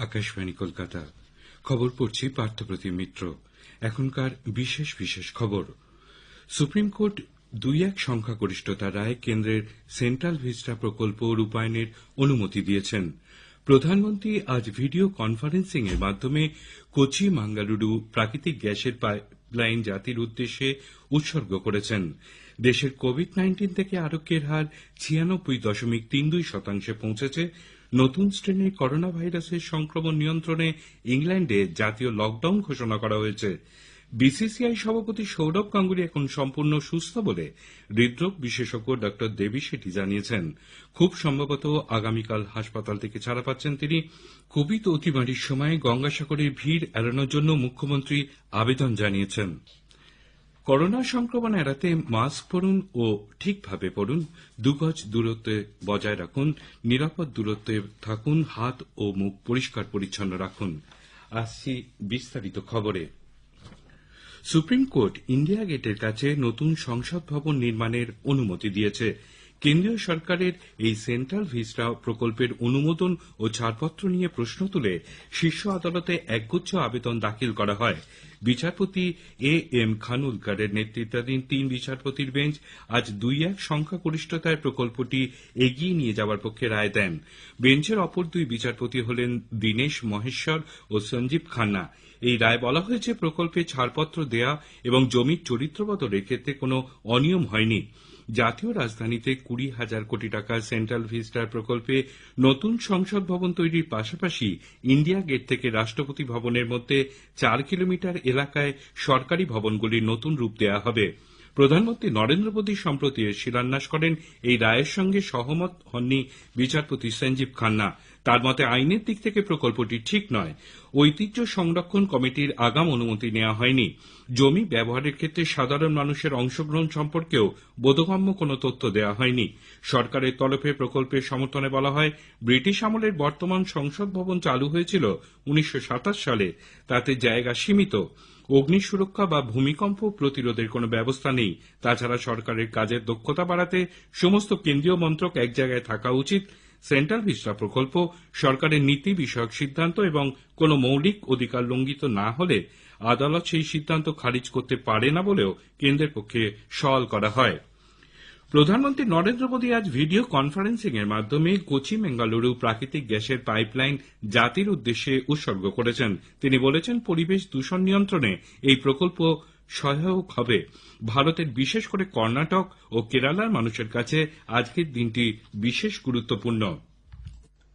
আকাশবাণী কলকাতা। খবর পড়ছি পার্থপ্রতিম মিত্র। এখনকার বিশেষ বিশেষ খবর। সুপ্রিম কোর্ট 2-1 সংখ্যাগরিষ্ঠতার রায় কেন্দ্রের সেন্ট্রাল ভিস্টা প্রকল্প রূপায়ণের অনুমতি দিয়েছেন। প্রধানমন্ত্রী আজ ভিডিও কনফারেন্সিং এর মাধ্যমে কোচি মাঙ্গালুরু প্রাকৃতিক গ্যাসের পাইপলাইন জাতির উদ্দেশ্যে উৎসর্গ করেছেন। দেশের কোভিড-19 থেকে আরোগ্যের হার 96.32% পৌঁছেছে। নতুন শ্রেণীর করোনা ভাইরাসের সংক্রমণ নিয়ন্ত্রণে ইংল্যান্ডে জাতীয় লকডাউন ঘোষণা করা হয়েছে। বিসিসিআই সভাপতি সৌরভ গাঙ্গুলী এখন সম্পূর্ণ সুস্থ বলে হৃদরোগ বিশেষজ্ঞ ডা দেবী শেঠি জানিয়েছেন। খুব সম্ভবত আগামীকাল হাসপাতাল থেকে ছাড়া পাচ্ছেন তিনি। কোভিড অতিমারির সময় গঙ্গাসাগরের ভিড় এড়ানোর জন্য মুখ্যমন্ত্রী আবেদন জানিয়েছেন। করোনা সংক্রমণ এড়াতে মাস্ক পরুন ও ঠিকভাবে পরুন, 2 গজ দূরত্ব বজায় রাখুন, নিরাপদ দূরত্বে থাকুন, হাত ও মুখ পরিষ্কার পরিচ্ছন্ন রাখুন। আসছি বিস্তারিত খবরে। সুপ্রিম কোর্ট ইন্ডিয়া গেটের কাছে নতুন সংসদ ভবন নির্মাণের অনুমতি দিয়েছে। কেন্দ্রীয় সরকারের এই সেন্ট্রাল ভিস্টা প্রকল্পের অনুমোদন ও ছাড়পত্র নিয়ে প্রশ্ন তুলে শীর্ষ আদালতে একগুচ্ছ আবেদন দাখিল করা হয়। বিচারপতি এম খানউলকারের নেতৃত্বাধীন 3 বিচারপতির বেঞ্চ আজ 2-1 সংখ্যাগরিষ্ঠতায় প্রকল্পটি এগিয়ে নিয়ে যাওয়ার পক্ষে রায় দেন। বেঞ্চের অপর 2 বিচারপতি হলেন দীনেশ মহেশ্বর ও সঞ্জীব খান্না। এই রায়ে বলা হয়েছে, প্রকল্পে ছাড়পত্র দেয়া এবং জমির চরিত্র বদলের ক্ষেত্রে কোনো অনিয়ম হয়নি। জাতীয় রাজধানীতে 20,000 কোটি টাকার সেন্ট্রাল ভিস্টার প্রকল্পে নতুন সংসদ ভবন তৈরির পাশাপাশি ইন্ডিয়া গেট থেকে রাষ্ট্রপতি ভবনের মধ্যে 4 কিলোমিটার এলাকায় সরকারি ভবনগুলির নতুন রূপ দেওয়া হবে। প্রধানমন্ত্রী নরেন্দ্র মোদী সম্প্রতি শিলান্যাস করেন। এই রায়ের সঙ্গে সহমত হননি বিচারপতি সঞ্জীব খান্না। তার মতে, আইনের দিক থেকে প্রকল্পটি ঠিক নয়। ঐতিহ্য সংরক্ষণ কমিটির আগাম অনুমতি নেওয়া হয়নি। জমি ব্যবহারের ক্ষেত্রে সাধারণ মানুষের অংশগ্রহণ সম্পর্কেও বোধগম্য কোনো তথ্য দেওয়া হয়নি। সরকারের তরফে প্রকল্পের সমর্থনে বলা হয়, ব্রিটিশ আমলের বর্তমান সংসদ ভবন চালু হয়েছিল 1927 সালে। তাতে জায়গা সীমিত। অগ্নি সুরক্ষা বা ভূমিকম্প প্রতিরোধের কোনো ব্যবস্থা নেই। তাছাড়া সরকারের কাজের দক্ষতা বাড়াতে সমস্ত কেন্দ্রীয় মন্ত্রক এক জায়গায় থাকা উচিত। সেন্ট্রাল ভিস্টা প্রকল্প সরকারের নীতি বিষয়ক সিদ্ধান্ত এবং কোনো মৌলিক অধিকার লঙ্ঘিত না হলে আদালত সেই সিদ্ধান্ত খারিজ করতে পারে না বলেও কেন্দ্রের পক্ষে সওয়াল করা হয়। প্রধানমন্ত্রী নরেন্দ্র মোদী আজ ভিডিও কনফারেন্সিং এর মাধ্যমে কোচি মেঙ্গালুরু প্রাকৃতিক গ্যাসের পাইপলাইন জাতির উদ্দেশ্যে উৎসর্গ করেছেন। তিনি বলেছেন, পরিবেশ দূষণ নিয়ন্ত্রণে এই প্রকল্প সহায়ক হবে। ভারতের বিশেষ করে কর্ণাটক ও কেরালার মানুষের কাছে আজকের দিনটি বিশেষ গুরুত্বপূর্ণ।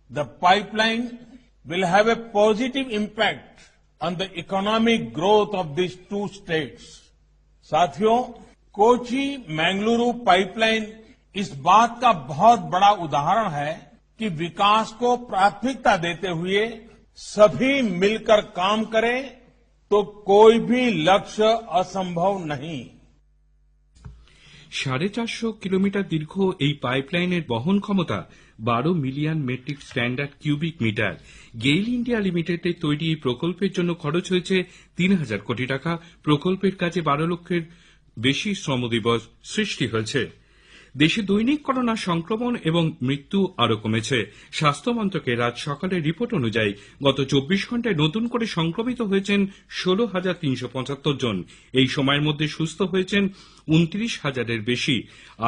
The pipeline will have a positive impact on the economic growth of these 2 states. साथियों, कोची मैंगलुरु पाइपलाइन इस बात का बहुत बड़ा उदाहरण है कि विकास को प्राथमिकता देते हुए सभी मिलकर काम करें तो कोई भी लक्ष्य असंभव नहीं। 450 কিলোমিটার দীর্ঘ এই পাইপলাইনের বহন ক্ষমতা 12 million metric standard cubic metre. GAIL India লিমিটেডের তৈরি এই প্রকল্পের জন্য খরচ হয়েছে 3,000 কোটি টাকা। প্রকল্পের কাজে 12 লক্ষের বেশি শ্রমদিবস সৃষ্টি হয়েছে। দেশে দৈনিক করোনা সংক্রমণ এবং মৃত্যু আরও কমেছে। স্বাস্থ্য মন্ত্রকের আজ সকালের রিপোর্ট অনুযায়ী গত 24 ঘণ্টায় নতুন করে সংক্রমিত হয়েছেন 16,375 জন। এই সময়ের মধ্যে সুস্থ হয়েছেন 29,000-এর বেশি।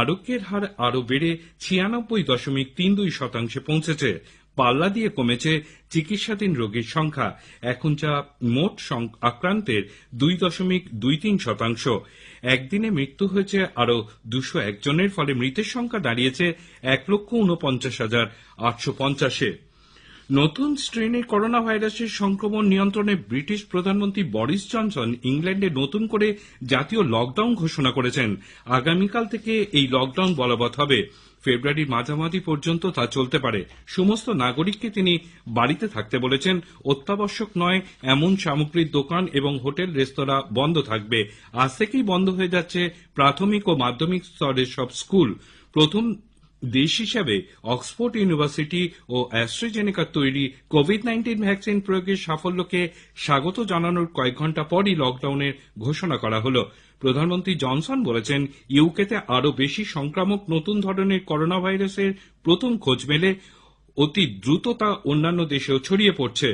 আরোগ্যের হার আরও বেড়ে 96.32% পৌঁছেছে। পাল্লা দিয়ে কমেছে চিকিৎসাধীন রোগীর সংখ্যা। এখন যা মোট আক্রান্তের 2.23%। একদিনে মৃত্যু হয়েছে আরও 201 জনের। ফলে মৃতের সংখ্যা দাঁড়িয়েছে 1,49,850-এ। নতুন শ্রেণীর করোনা ভাইরাসের সংক্রমণ নিয়ন্ত্রণে ব্রিটিশ প্রধানমন্ত্রী বরিস জনসন ইংল্যান্ডে নতুন করে জাতীয় লকডাউন ঘোষণা করেছেন। আগামীকাল থেকে এই লকডাউন বলবৎ হবে। ফেব্রুয়ারির মাঝামাঝি পর্যন্ত তা চলতে পারে। সমস্ত নাগরিককে তিনি বাড়িতে থাকতে বলেছেন। অত্যাবশ্যক নয় এমন সামগ্রীর দোকান এবং হোটেল রেস্তোরাঁ বন্ধ থাকবে। আজ থেকেই বন্ধ হয়ে যাচ্ছে প্রাথমিক ও মাধ্যমিক স্তরের সব স্কুল। প্রথম দেশ হিসাবে অক্সফোর্ড ইউনিভার্সিটি ও অ্যাস্ট্রাজেনেকার তৈরি কোভিড-19 ভ্যাকসিন প্রয়োগের সাফল্যকে স্বাগত জানানোর কয়েক ঘণ্টা পরই লকডাউনের ঘোষণা করা হল। প্রধানমন্ত্রী জনসন বলেছেন, ইউকেতে আরও বেশি সংক্রামক নতুন ধরনের করোনা ভাইরাসের প্রথম খোঁজ মেলে অতি দ্রুত তা অন্যান্য দেশেও ছড়িয়ে পড়ছে।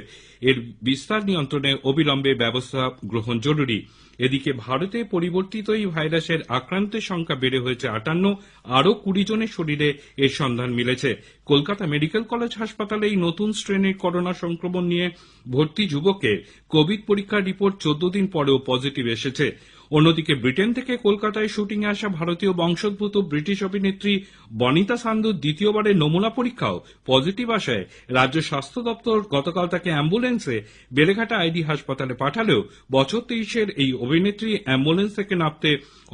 এর বিস্তার নিয়ন্ত্রণে অবিলম্বে ব্যবস্থা গ্রহণ জরুরি। এদিকে ভারতে পরিবর্তিত এই ভাইরাসের আক্রান্তের সংখ্যা বেড়ে হয়েছে 58, আরও 20 জনের শরীরে এর সন্ধান মিলেছে। কলকাতা মেডিকেল কলেজ হাসপাতালে এই নতুন স্ট্রেনের করোনা সংক্রমণ নিয়ে ভর্তি যুবকের কোভিড পরীক্ষার রিপোর্ট 14 দিন পরেও পজিটিভ এসেছে। অন্যদিকে ব্রিটেন থেকে কলকাতায় শুটিংয়ে আসা ভারতীয় বংশোদ্ভূত ব্রিটিশ অভিনেত্রী বনিতা সান্ধুর দ্বিতীয়বারের নমুনা পরীক্ষাও পজিটিভ আসায় রাজ্য স্বাস্থ্য দপ্তর গতকাল তাকে অ্যাম্বুলেন্সে বেলেঘাটা আইডি হাসপাতালে পাঠালেও বছর 23-এর এই অভিনেত্রী অ্যাম্বুলেন্স থেকে নামতে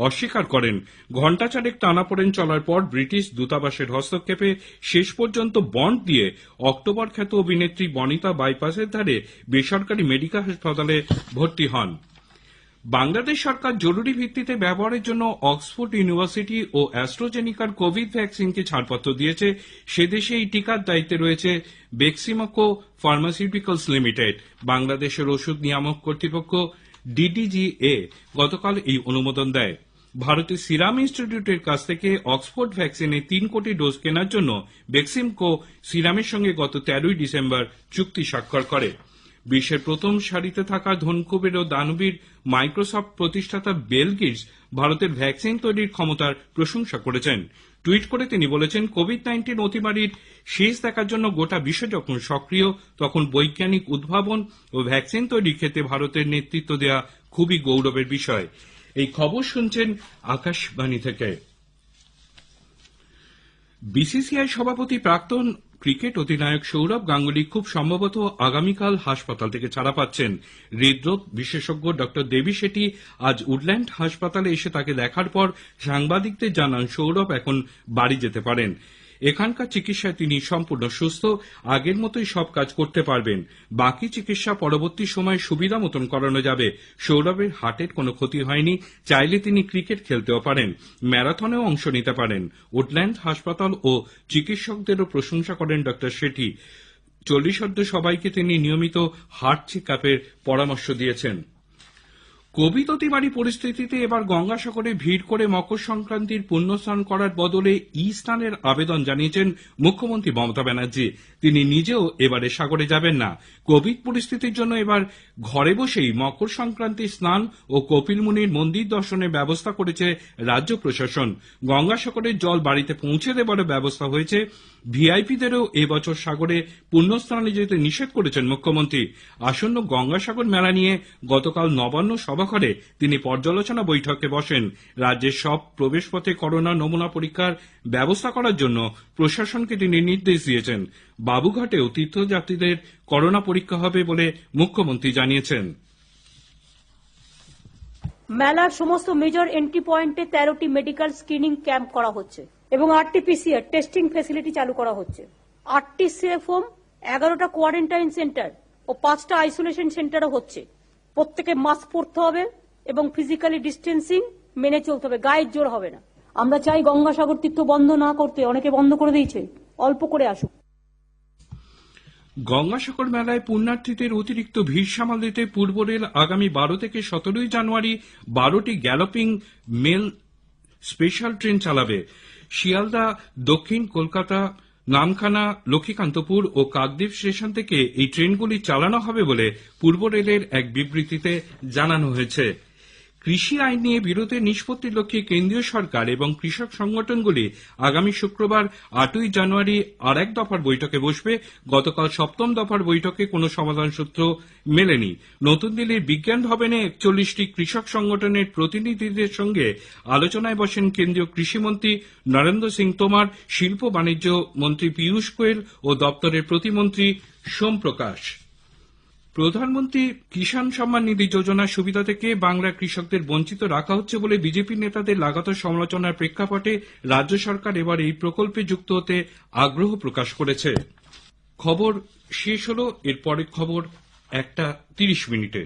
অস্বীকার করেন। ঘণ্টা চারেক টানাপোড়েন চলার পর ব্রিটিশ দূতাবাসের হস্তক্ষেপে শেষ পর্যন্ত বন্ড দিয়ে অক্টোবর খ্যাত অভিনেত্রী বনিতা বাইপাসের ধারে বেসরকারি মেডিকেল হাসপাতালে ভর্তি হন। বাংলাদেশ সরকার জরুরি ভিত্তিতে ব্যবহারের জন্য অক্সফোর্ড ইউনিভার্সিটি ও অ্যাস্ট্রাজেনিকার কোভিড ভ্যাকসিনকে ছাড়পত্র দিয়েছে। সে দেশে এই টিকার দায়িত্বে রয়েছে বেক্সিমকো ফার্মাসিউটিক্যালস লিমিটেড। বাংলাদেশের ওষুধ নিয়ামক কর্তৃপক্ষ ডিডিজিএ গতকাল এই অনুমোদন দেয়। ভারতের সিরাম ইনস্টিটিউটের কাছ থেকে অক্সফোর্ড ভ্যাকসিনের 3 কোটি ডোজ কেনার জন্য বেক্সিমকো সিরামের সঙ্গে গত 13 ডিসেম্বর চুক্তি স্বাক্ষর করে। বিশ্বের প্রথম সারিতে থাকা ধনকুবের ও দানবীর মাইক্রোসফট প্রতিষ্ঠাতা বিল গেটস ভারতের ভ্যাকসিন তৈরির ক্ষমতার প্রশংসা করেছেন। টুইট করে তিনি বলেছেন, কোভিড-19 অতিমারির শেষ দেখার জন্য গোটা বিশ্ব যখন সক্রিয়, তখন বৈজ্ঞানিক উদ্ভাবন ও ভ্যাকসিন তৈরির ক্ষেত্রে ভারতের নেতৃত্ব দেওয়া খুবই গৌরবের বিষয়। এই খবর শুনছেন আকাশবাণী থেকে। বিসিসিআই সভাপতি প্রাক্তন ক্রিকেট অধিনায়ক সৌরভ গাঙ্গুলী খুব সম্ভবত আগামীকাল হাসপাতাল থেকে ছাড়া পাচ্ছেন। হৃদরোগ বিশেষজ্ঞ ডক্টর দেবী শেঠি আজ উডল্যান্ড হাসপাতালে এসে তাকে দেখার পর সাংবাদিকদের জানান সৌরভ এখন বাড়ি যেতে পারেন। এখানকার চিকিৎসায় তিনি সম্পূর্ণ সুস্থ, আগের মতোই সব কাজ করতে পারবেন। বাকি চিকিৎসা পরবর্তী সময়ে সুবিধা মতন করানো যাবে। সৌরভের হার্টের কোনো ক্ষতি হয়নি, চাইলে তিনি ক্রিকেট খেলতেও পারেন, ম্যারাথনেও অংশ নিতে পারেন। উডল্যান্ড হাসপাতাল ও চিকিৎসকদেরও প্রশংসা করেন ডক্টর শেঠি। 40 সবাইকে তিনি নিয়মিত হার্ট চেক আপের পরামর্শ দিয়েছেন। কোভিড অতিমারি পরিস্থিতিতে এবার গঙ্গাসাগরে ভিড় করে মকর সংক্রান্তির পুণ্যস্নান করার বদলে ই স্নানের আবেদন জানিয়েছেন মুখ্যমন্ত্রী মমতা ব্যানার্জি। তিনি নিজেও এবারে সাগরে যাবেন না। কোভিড পরিস্থিতির জন্য এবার ঘরে বসেই মকর সংক্রান্তি স্নান ও কপিল মুনির মন্দির দর্শনের ব্যবস্থা করেছে রাজ্য প্রশাসন। গঙ্গাসাগরের জল বাড়িতে পৌঁছে দেবার ব্যবস্থা হয়েছে। ভিআইপিদেরও এবছর সাগরে পুণ্যস্নানে যেতে নিষেধ করেছেন মুখ্যমন্ত্রী। আসন্ন গঙ্গাসাগর মেলা নিয়ে গতকাল নবান্ন সভাঘরে তিনি পর্যালোচনা বৈঠকে বসেন। রাজ্যের সব প্রবেশপথে করোনা নমুনা পরীক্ষার ব্যবস্থা করার জন্য প্রশাসনকে তিনি নির্দেশ দিয়েছেন। বাবুঘাটেও তীর্থযাত্রীদের করোনা পরীক্ষা হবে বলে মুখ্যমন্ত্রী জানিয়েছেন। মেলার সমস্ত মেজর এন্ট্রি পয়েন্টে 13টি মেডিকেল স্ক্রিনিং ক্যাম্প করা হচ্ছে এবং 8টি পিসিআর টেস্টিং ফ্যাসিলিটি চালু করা হচ্ছে। 8টি সেফ হোম, 11টা কোয়ারেন্টাইন সেন্টার ও 5টা আইসোলেশন সেন্টারও হচ্ছে। প্রত্যেকে মাস্ক পরতে হবে এবং ফিজিক্যালি ডিস্টেন্সিং মেনে চলতে হবে, গায়ের জোর হবে না। আমরা চাই গঙ্গাসাগর তীর্থ বন্ধ না করতে, অনেকে বন্ধ করে দিয়েছে, অল্প করে আসুক। গঙ্গাসাগর মেলায় পুণ্যার্থীদের অতিরিক্ত ভিড় সামাল দিতে পূর্ব রেল আগামী 12 থেকে 17 জানুয়ারি 12টি গ্যালোপিং মেল স্পেশাল ট্রেন চালাবে। শিয়ালদা, দক্ষিণ কলকাতা, নামখানা, লক্ষ্মীকান্তপুর ও কাকদ্বীপ স্টেশন থেকে এই ট্রেনগুলি চালানো হবে বলে পূর্ব রেলের এক বিবৃতিতে জানানো হয়েছে। কৃষি আইন নিয়ে বিরোধের নিষ্পত্তির লক্ষ্যে কেন্দ্রীয় সরকার এবং কৃষক সংগঠনগুলি আগামী শুক্রবার 8ই জানুয়ারি আর এক দফার বৈঠকে বসবে। গতকাল 7ম দফার বৈঠকে কোনো সমাধান সূত্র মেলেনি। নতুন দিল্লির বিজ্ঞান ভবনে 41টি কৃষক সংগঠনের প্রতিনিধিদের সঙ্গে আলোচনায় বসেন কেন্দ্রীয় কৃষিমন্ত্রী নরেন্দ্র সিং তোমর, শিল্প বাণিজ্য মন্ত্রী পীযূষ গোয়েল ও দপ্তরের প্রতিমন্ত্রী সোম প্রকাশ। প্রধানমন্ত্রী কিষাণ সম্মান নিধি যোজনার সুবিধা থেকে বাংলার কৃষকদের বঞ্চিত রাখা হচ্ছে বলে বিজেপি নেতাদের লাগাতার সমালোচনার প্রেক্ষাপটে রাজ্য সরকার এবার এই প্রকল্পে যুক্ত হতে আগ্রহ প্রকাশ করেছে। খবর শেষ হলো, এর পরের খবর 1টা 30 মিনিটে।